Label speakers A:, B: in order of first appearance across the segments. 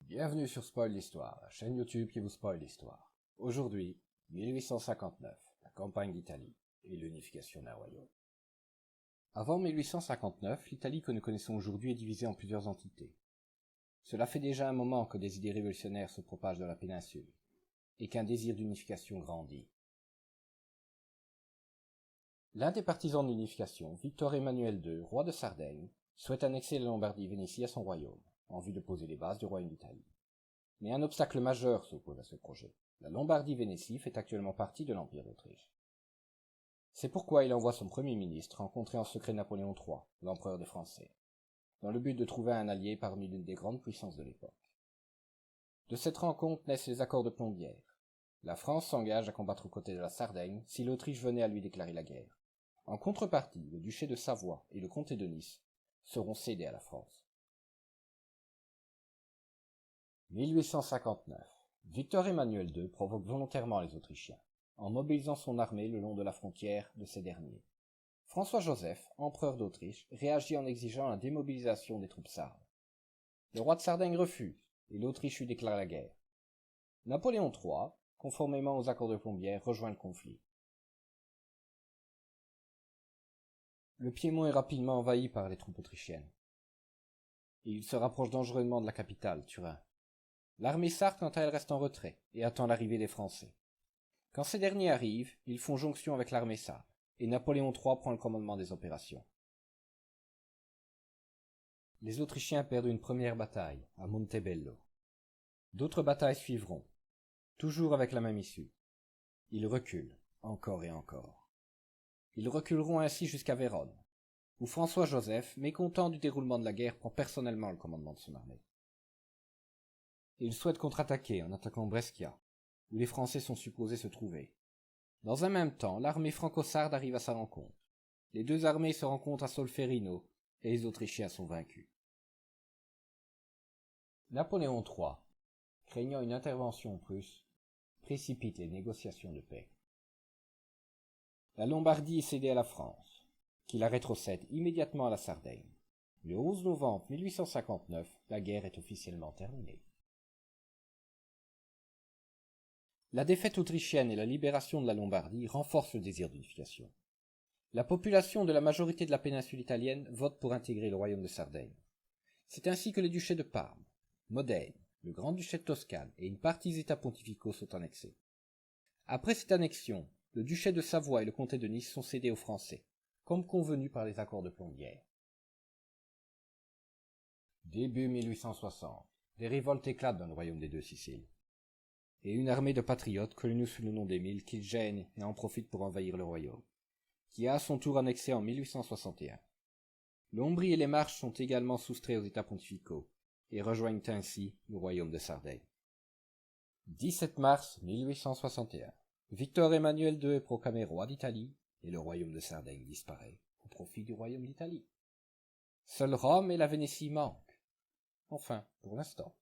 A: Bienvenue sur Spoil l'Histoire, la chaîne YouTube qui vous spoil l'histoire. Aujourd'hui, 1859, la campagne d'Italie et l'unification d'un royaume. Avant 1859, l'Italie que nous connaissons aujourd'hui est divisée en plusieurs entités. Cela fait déjà un moment que des idées révolutionnaires se propagent dans la péninsule, et qu'un désir d'unification grandit. L'un des partisans de l'unification, Victor Emmanuel II, roi de Sardaigne, souhaite annexer la Lombardie-Vénétie à son royaume, en vue de poser les bases du royaume d'Italie. Mais un obstacle majeur s'oppose à ce projet. La Lombardie-Vénétie fait actuellement partie de l'Empire d'Autriche. C'est pourquoi il envoie son premier ministre rencontrer en secret Napoléon III, l'empereur des Français, dans le but de trouver un allié parmi l'une des grandes puissances de l'époque. De cette rencontre naissent les accords de Plombières. La France s'engage à combattre aux côtés de la Sardaigne si l'Autriche venait à lui déclarer la guerre. En contrepartie, le duché de Savoie et le comté de Nice seront cédés à la France. 1859. Victor Emmanuel II provoque volontairement les Autrichiens, en mobilisant son armée le long de la frontière de ces derniers. François-Joseph, empereur d'Autriche, réagit en exigeant la démobilisation des troupes sardes. Le roi de Sardaigne refuse, et l'Autriche lui déclare la guerre. Napoléon III, conformément aux accords de Plombières, rejoint le conflit. Le Piémont est rapidement envahi par les troupes autrichiennes, et il se rapproche dangereusement de la capitale, Turin. L'armée sarde, quant à elle, reste en retrait et attend l'arrivée des Français. Quand ces derniers arrivent, ils font jonction avec l'armée sarde, et Napoléon III prend le commandement des opérations. Les Autrichiens perdent une première bataille, à Montebello. D'autres batailles suivront, toujours avec la même issue. Ils reculent, encore et encore. Ils reculeront ainsi jusqu'à Vérone, où François-Joseph, mécontent du déroulement de la guerre, prend personnellement le commandement de son armée. Il souhaite contre-attaquer en attaquant Brescia, où les Français sont supposés se trouver. Dans un même temps, l'armée franco-sarde arrive à sa rencontre. Les deux armées se rencontrent à Solferino, et les Autrichiens sont vaincus. Napoléon III, craignant une intervention prusse, précipite les négociations de paix. La Lombardie est cédée à la France, qui la rétrocède immédiatement à la Sardaigne. Le 11 novembre 1859, la guerre est officiellement terminée. La défaite autrichienne et la libération de la Lombardie renforcent le désir d'unification. La population de la majorité de la péninsule italienne vote pour intégrer le royaume de Sardaigne. C'est ainsi que les duchés de Parme, Modène, le grand-duché de Toscane et une partie des États pontificaux sont annexés. Après cette annexion, le duché de Savoie et le comté de Nice sont cédés aux Français, comme convenu par les accords de Plombières. Début 1860, des révoltes éclatent dans le royaume des deux Siciles, et une armée de patriotes, connue sous le nom des Mille, quitte Gênes et en profite pour envahir le royaume, qui a à son tour annexé en 1861. L'Ombrie et les Marches sont également soustraits aux États pontificaux, et rejoignent ainsi le royaume de Sardaigne. 17 mars 1861. Victor Emmanuel II est proclamé roi d'Italie, et le royaume de Sardaigne disparaît, au profit du royaume d'Italie. Seuls Rome et la Vénétie manquent. Enfin, pour l'instant.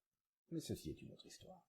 A: Mais ceci est une autre histoire.